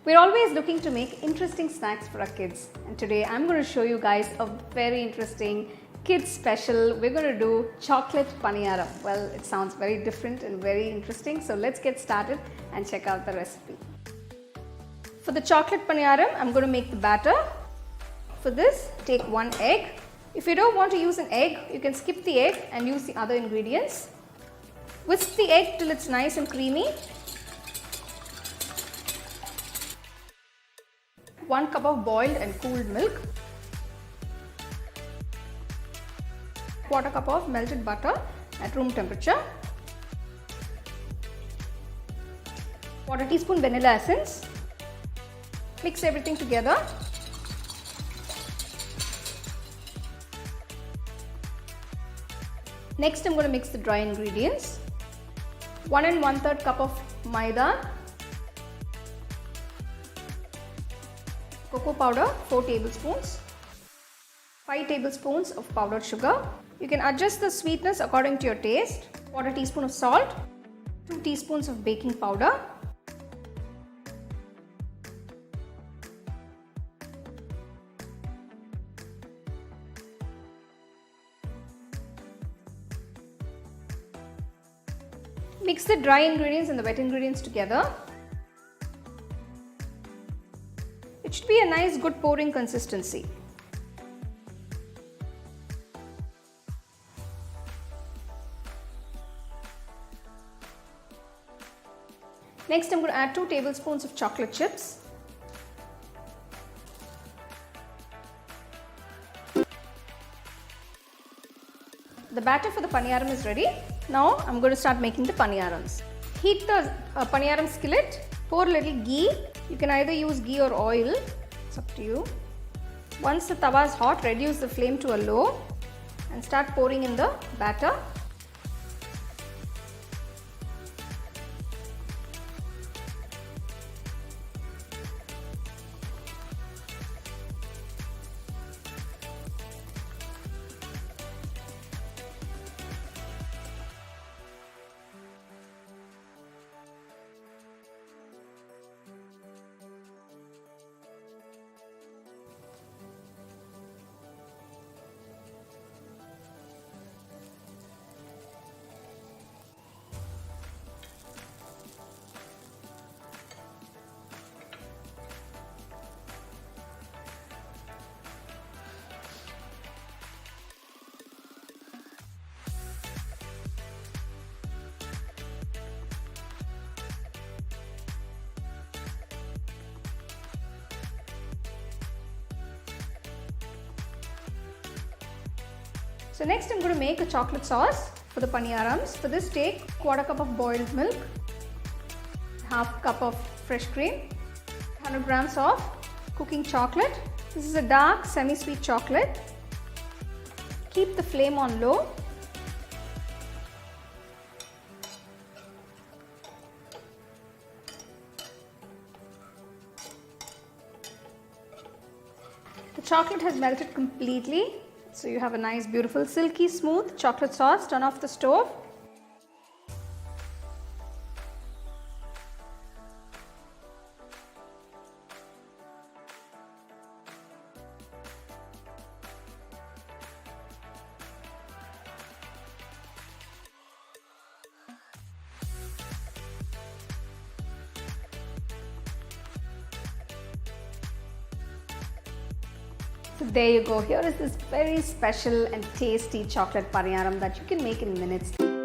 We're always looking to make interesting snacks for our kids, and today I'm going to show you guys a very interesting kids special. We're going to do chocolate paniyaram. Well, it sounds very different and very interesting, so let's get started and check out the recipe. For the chocolate paniyaram, I'm going to make the batter. For this, take 1 egg. If you don't want to use an egg, you can skip the egg and use the other ingredients. Whisk the egg till it's nice and creamy. 1 cup of boiled and cooled milk. 1/4 cup of melted butter at room temperature. 1/4 teaspoon vanilla essence. Mix everything together. Next, I'm going to mix the dry ingredients. 1 1/3 cup of Maida. Cocoa powder 4 tablespoons. 5 tablespoons of powdered sugar. You can adjust the sweetness according to your taste. 1/4 teaspoon of salt. 2 teaspoons of baking powder. Mix the dry ingredients and the wet ingredients together. It should be a nice good pouring consistency. Next, I'm going to add 2 tablespoons of chocolate chips. The batter for the paniyaram is ready. Now, I'm going to start making the paniyarams. Heat the paniyaram skillet. Pour a little ghee. You can either use ghee or oil. It's up to you. Once the tawa is hot, reduce the flame to a low and start pouring in the batter. So next, I'm going to make a chocolate sauce for the paniyarams. For this, take 1/4 cup of boiled milk, 1/2 cup of fresh cream, 100 grams of cooking chocolate. This is a dark semi-sweet chocolate. Keep the flame on low. The chocolate has melted completely. So you have a nice, beautiful, silky, smooth chocolate sauce. Turn off the stove. So there you go. Here is this very special and tasty chocolate paniyaram that you can make in minutes.